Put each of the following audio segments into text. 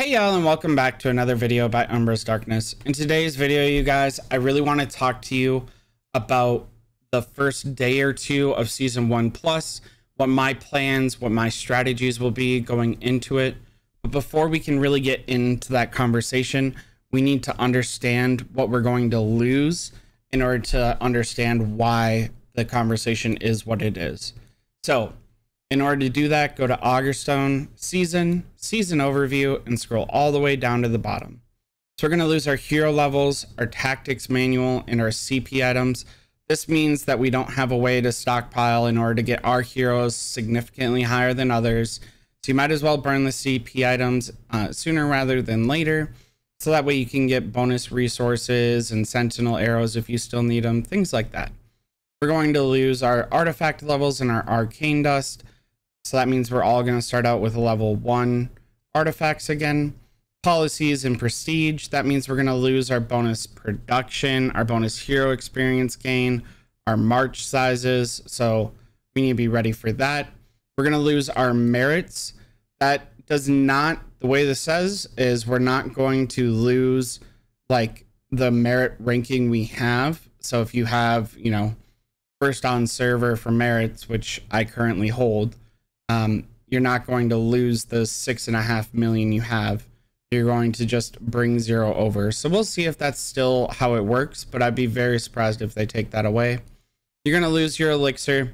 Hey y'all, and welcome back to another video by UmbrasDarkness. In today's video, you guys, I really want to talk to you about the first day or two of Season 1 Plus, what my plans, what my strategies will be going into it. But before we can really get into that conversation, we need to understand what we're going to lose in order to understand why the conversation is what it is. So, in order to do that, go to Augerstone, Season Overview, and scroll all the way down to the bottom. So we're going to lose our hero levels, our tactics manual, and our CP items. This means that we don't have a way to stockpile in order to get our heroes significantly higher than others. So you might as well burn the CP items sooner rather than later. So that way you can get bonus resources and sentinel arrows if you still need them, things like that. We're going to lose our artifact levels and our arcane dust. So that means we're all going to start out with a level 1 artifacts again. Policies and prestige. That means we're going to lose our bonus production, our bonus hero experience gain, our march sizes. So we need to be ready for that. We're going to lose our merits. That does not, the way this says is we're not going to lose like the merit ranking we have. So if you have, you know, first on server for merits, which I currently hold, you're not going to lose those 6.5 million you have. You're going to just bring 0 over. So we'll see if that's still how it works, but I'd be very surprised if they take that away. You're going to lose your elixir.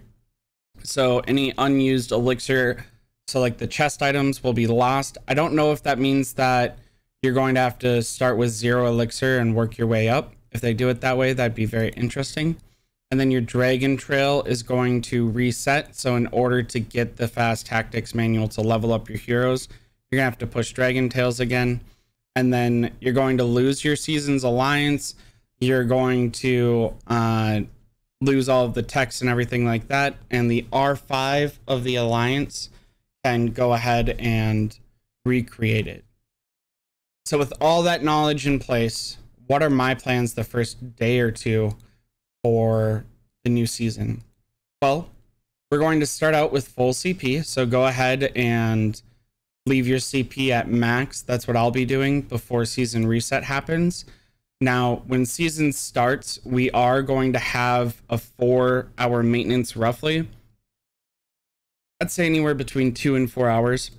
So any unused elixir, so like the chest items, will be lost. I don't know if that means that you're going to have to start with 0 elixir and work your way up. If they do it that way, that'd be very interesting. And then your dragon trail is going to reset. So in order to get the fast tactics manual to level up your heroes, you're gonna have to push dragon tails again. And then you're going to lose your season's alliance. You're going to lose all of the text and everything like that. And the R5 of the alliance can go ahead and recreate it. So with all that knowledge in place, what are my plans the first day or two for the new season? Well, we're going to start out with full CP. So go ahead and leave your CP at max. That's what I'll be doing before season reset happens. Now, when season starts, we are going to have a 4-hour maintenance roughly. I'd say anywhere between 2 and 4 hours.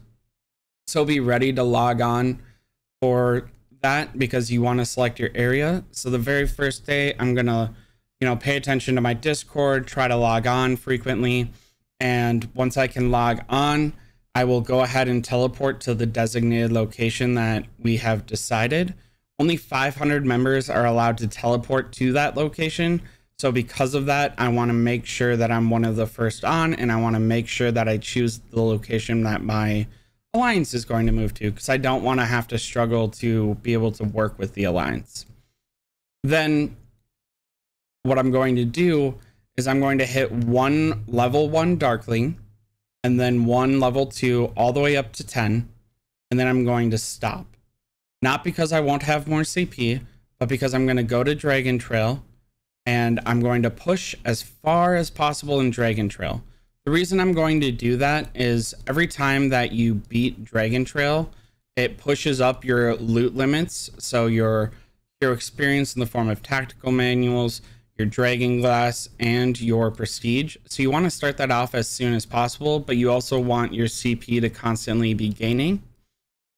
So be ready to log on for that because you want to select your area. So the very first day, I'm going to pay attention to my Discord, try to log on frequently. And once I can log on, I will go ahead and teleport to the designated location that we have decided. Only 500 members are allowed to teleport to that location. So because of that, I want to make sure that I'm one of the first on, and I want to make sure that I choose the location that my alliance is going to move to, because I don't want to have to struggle to be able to work with the alliance. Then what I'm going to do is I'm going to hit 1 level 1 Darkling and then 1 level 2 all the way up to 10. And then I'm going to stop. Not because I won't have more CP, but because I'm going to go to Dragon Trail and I'm going to push as far as possible in Dragon Trail. The reason I'm going to do that is every time that you beat Dragon Trail, it pushes up your loot limits. So your experience in the form of tactical manuals, your dragon glass, and your prestige. So you want to start that off as soon as possible, but you also want your CP to constantly be gaining.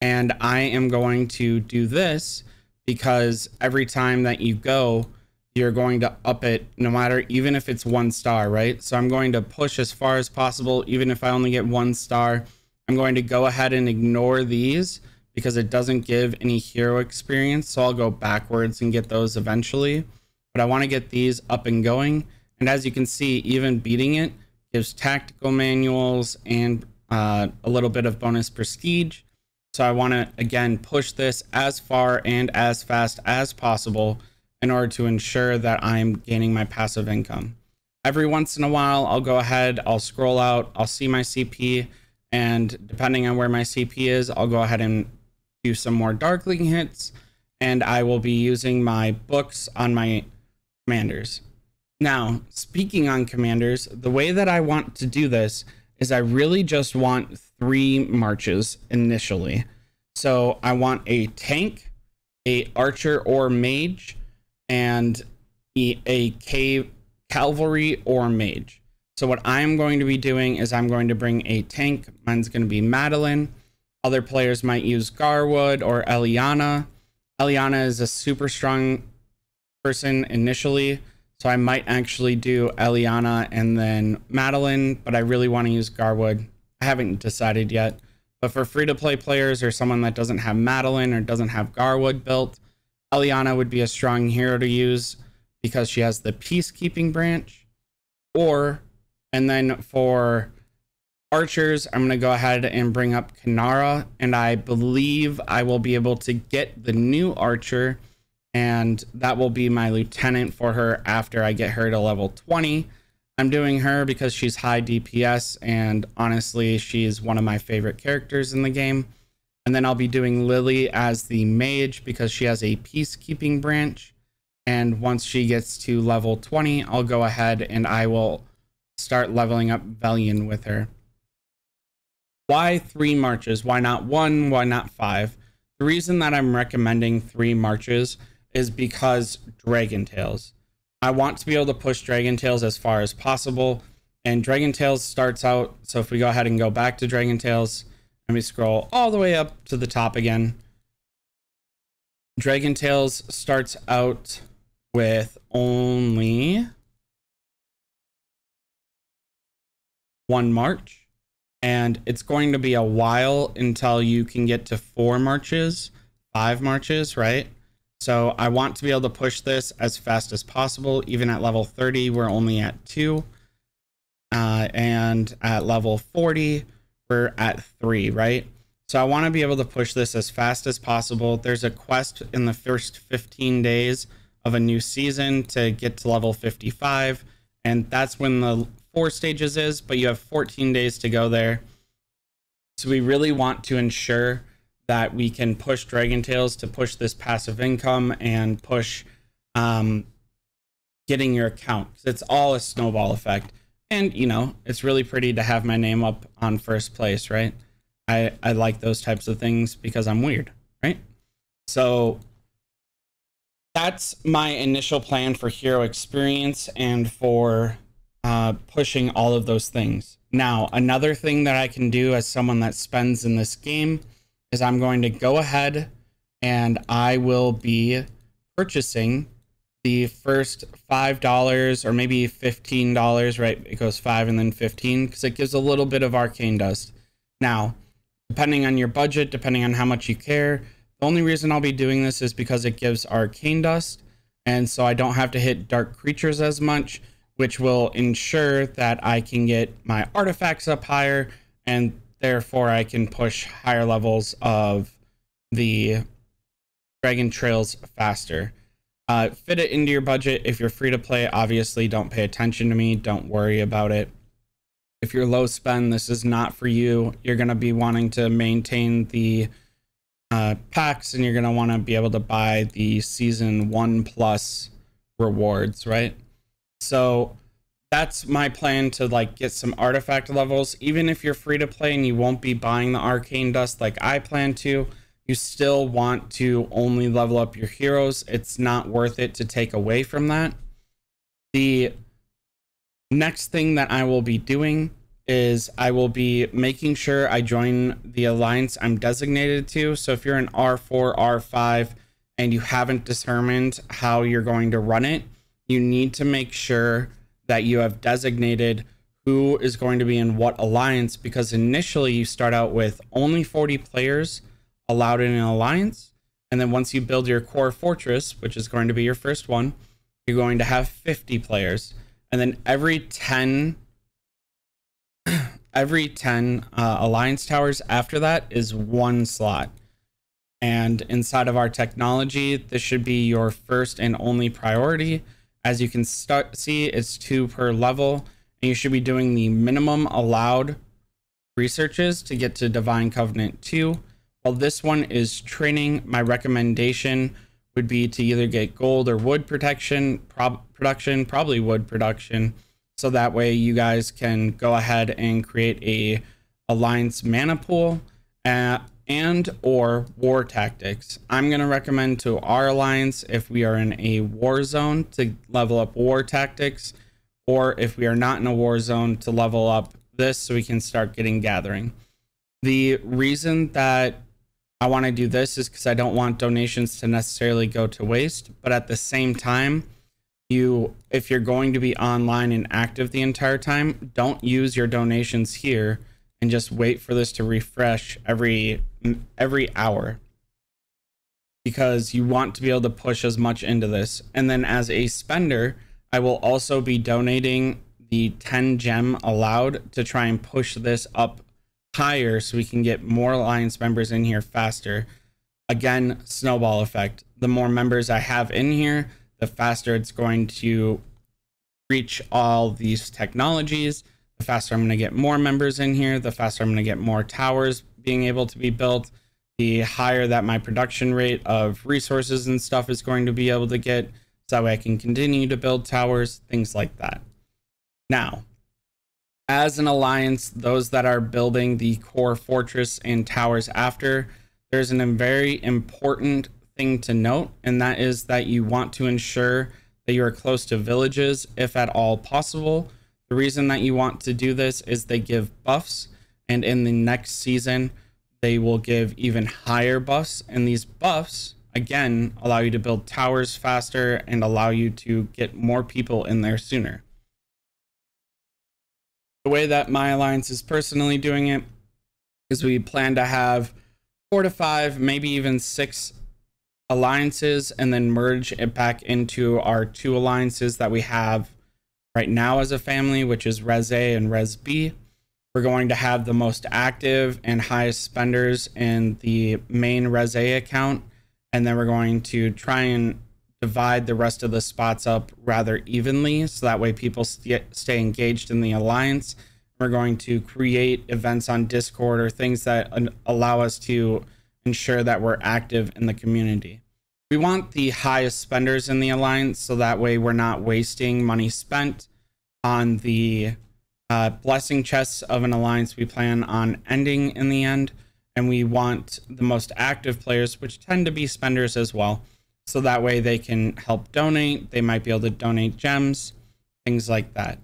And I am going to do this because every time that you go, you're going to up it, no matter, even if it's 1 star, right? So I'm going to push as far as possible. Even if I only get 1 star, I'm going to go ahead and ignore these because it doesn't give any hero experience. So I'll go backwards and get those eventually. But I want to get these up and going. And as you can see, even beating it gives tactical manuals and a little bit of bonus prestige. So I want to, again, push this as far and as fast as possible in order to ensure that I'm gaining my passive income. Every once in a while, I'll go ahead, I'll scroll out, I'll see my CP, and depending on where my CP is, I'll go ahead and do some more Darkling hits, and I will be using my books on my commanders. Now, speaking on commanders, the way that I want to do this is I really just want 3 marches initially. So I want a tank, a archer or mage, and a cavalry or mage. So what I'm going to be doing is I'm going to bring a tank. Mine's going to be Madeline. Other players might use Garwood or Eliana. Eliana is a super strong person initially, so I might actually do Eliana and then Madeline, but I really want to use Garwood. I haven't decided yet. But for free-to-play players or someone that doesn't have Madeline or doesn't have Garwood built, Eliana would be a strong hero to use because she has the peacekeeping branch. And then for archers, I'm going to go ahead and bring up Kanara, and I believe I will be able to get the new archer, and that will be my lieutenant for her after I get her to level 20. I'm doing her because she's high DPS, and honestly, she's one of my favorite characters in the game. And then I'll be doing Lily as the mage because she has a peacekeeping branch. And once she gets to level 20, I'll go ahead and I will start leveling up Velian with her. Why 3 marches? Why not 1? Why not 5? The reason that I'm recommending 3 marches is because Dragon Tales. I want to be able to push Dragon Tales as far as possible. And Dragon Tales starts out, so if we go ahead and go back to Dragon Tales, let me scroll all the way up to the top again. Dragon Tales starts out with only 1 march, and it's going to be a while until you can get to 4 marches, 5 marches, right? So I want to be able to push this as fast as possible. Even at level 30, we're only at 2. And at level 40, we're at 3, right? So I want to be able to push this as fast as possible. There's a quest in the first 15 days of a new season to get to level 55. And that's when the 4 stages is, but you have 14 days to go there. So we really want to ensure that we can push Dragon Tales to push this passive income and push getting your account. It's all a snowball effect. And, you know, it's really pretty to have my name up on first place, right? I like those types of things because I'm weird, right? So that's my initial plan for hero experience and for pushing all of those things. Now, another thing that I can do as someone that spends in this game is I'm going to go ahead and I will be purchasing the first $5 or maybe $15, right? It goes 5 and then 15 because it gives a little bit of arcane dust. Now, depending on your budget, depending on how much you care, the only reason I'll be doing this is because it gives arcane dust. And so I don't have to hit dark creatures as much, which will ensure that I can get my artifacts up higher, and therefore I can push higher levels of the Dragon Trails faster. Fit it into your budget. If you're free to play, obviously don't pay attention to me. Don't worry about it. If you're low spend, this is not for you. You're going to be wanting to maintain the packs, and you're going to want to be able to buy the season 1+ rewards, right? So that's my plan to like get some artifact levels. Even if you're free to play and you won't be buying the arcane dust like I plan to, you still want to only level up your heroes. It's not worth it to take away from that. The next thing that I will be doing is I will be making sure I join the alliance I'm designated to. So if you're an R4, R5, and you haven't determined how you're going to run it, you need to make sure that you have designated who is going to be in what alliance, because initially you start out with only 40 players allowed in an alliance. And then once you build your core fortress, which is going to be your first one, you're going to have 50 players. And then every 10 alliance towers after that is 1 slot. And inside of our technology, this should be your first and only priority. As you can see, it's 2 per level, and you should be doing the minimum allowed researches to get to Divine Covenant 2. While this one is training, my recommendation would be to either get gold or wood production, probably wood production, so that way you guys can go ahead and create a alliance mana pool. and or war tactics. I'm going to recommend to our alliance, if we are in a war zone, to level up war tactics, or if we are not in a war zone, to level up this so we can start getting gathering. The reason that I want to do this is because I don't want donations to necessarily go to waste, but at the same time, if you're going to be online and active the entire time, don't use your donations here and just wait for this to refresh every hour, because you want to be able to push as much into this. And then as a spender, I will also be donating the 10 gem allowed to try and push this up higher so we can get more alliance members in here faster. Again, snowball effect. The more members I have in here, the faster it's going to reach all these technologies. The faster I'm going to get more members in here, the faster I'm going to get more towers being able to be built, the higher that my production rate of resources and stuff is going to be able to get, so that way I can continue to build towers, things like that. Now, as an alliance, those that are building the core fortress and towers after, there's a very important thing to note, and that is that you want to ensure that you are close to villages if at all possible. The reason that you want to do this is they give buffs, and in the next season they will give even higher buffs, and these buffs again allow you to build towers faster and allow you to get more people in there sooner. The way that my alliance is personally doing it is we plan to have 4 to 5, maybe even 6 alliances, and then merge it back into our 2 alliances that we have right now as a family, which is Res A and Res B. We're going to have the most active and highest spenders in the main Res A account, and then we're going to try and divide the rest of the spots up rather evenly, so that way people stay engaged in the alliance. We're going to create events on Discord or things that allow us to ensure that we're active in the community. We want the highest spenders in the alliance, so that way we're not wasting money spent on the blessing chests of an alliance we plan on ending in the end. And we want the most active players, which tend to be spenders as well, so that way they can help donate. They might be able to donate gems, things like that.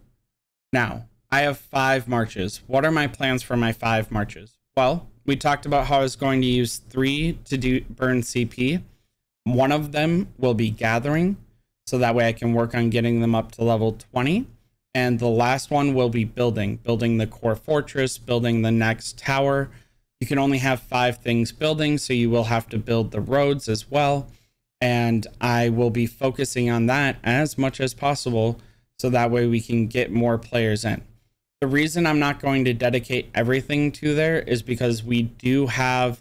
Now, I have 5 marches. What are my plans for my 5 marches? Well, we talked about how I was going to use 3 to burn CP. One of them will be gathering, so that way I can work on getting them up to level 20. And the last one will be building the core fortress, building the next tower. You can only have 5 things building, so you will have to build the roads as well. And I will be focusing on that as much as possible, so that way we can get more players in. The reason I'm not going to dedicate everything to there is because we do have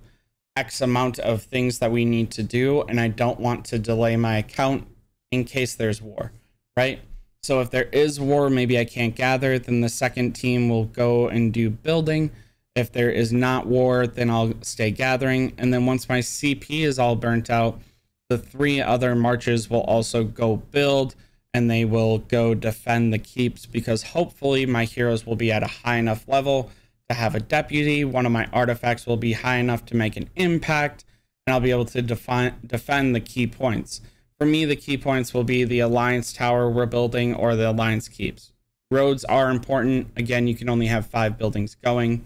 X amount of things that we need to do, and I don't want to delay my account in case there's war, right? So if there is war, maybe I can't gather, then the second team will go and do building. If there is not war, then I'll stay gathering. And then once my CP is all burnt out, the 3 other marches will also go build, and they will go defend the keeps, because hopefully my heroes will be at a high enough level to have a deputy. One of my artifacts will be high enough to make an impact, and I'll be able to defend the key points. For me, the key points will be the alliance tower we're building or the alliance keeps. Roads are important. Again, you can only have 5 buildings going,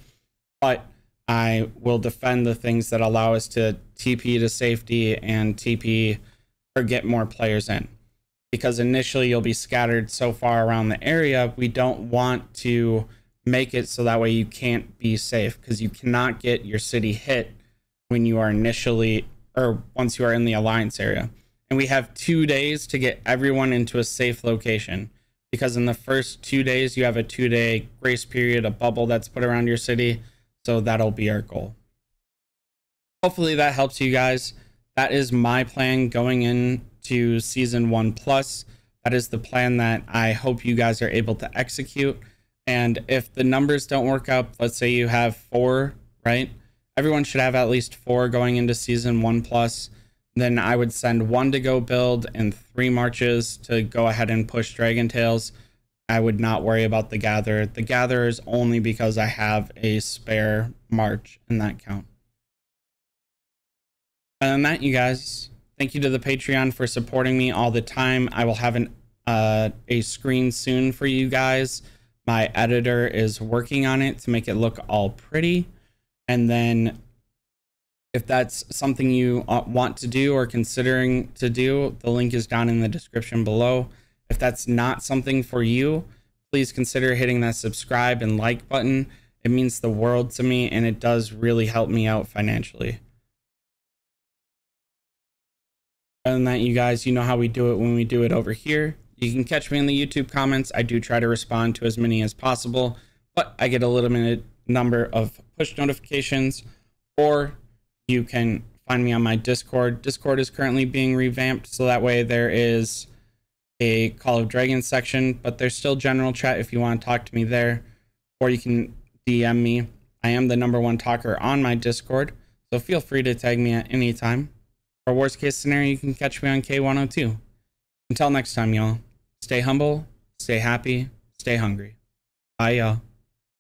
but I will defend the things that allow us to TP to safety and TP or get more players in. Because initially you'll be scattered so far around the area, we don't want to make it so that way you can't be safe, because you cannot get your city hit when you are initially, or once you are in the alliance area. And we have 2 days to get everyone into a safe location, because in the first 2 days you have a 2-day grace period, a bubble that's put around your city. So that'll be our goal. Hopefully that helps you guys. That is my plan going into season 1+. That is the plan that I hope you guys are able to execute. And if the numbers don't work out, let's say you have 4, right? Everyone should have at least 4 going into season 1+. Then I would send 1 to go build and 3 marches to go ahead and push Dragon Tails. I would not worry about the gather. The gather is only because I have a spare march in that count. Other than that, you guys, thank you to the Patreon for supporting me all the time. I will have a screen soon for you guys. My editor is working on it to make it look all pretty. And then if that's something you want to do or considering to do, the link is down in the description below. If that's not something for you, please consider hitting that subscribe and like button. It means the world to me, and it does really help me out financially. Other than that, you guys, you know how we do it when we do it over here. You can catch me in the YouTube comments. I do try to respond to as many as possible, but I get a limited number of push notifications. Or you can find me on my Discord. Discord is currently being revamped, so that way there is a Call of Dragons section, but there's still general chat if you want to talk to me there, or you can DM me. I am the #1 talker on my Discord, so feel free to tag me at any time. Or worst case scenario, you can catch me on K102. Until next time, y'all, stay humble, stay happy, stay hungry. Bye, y'all.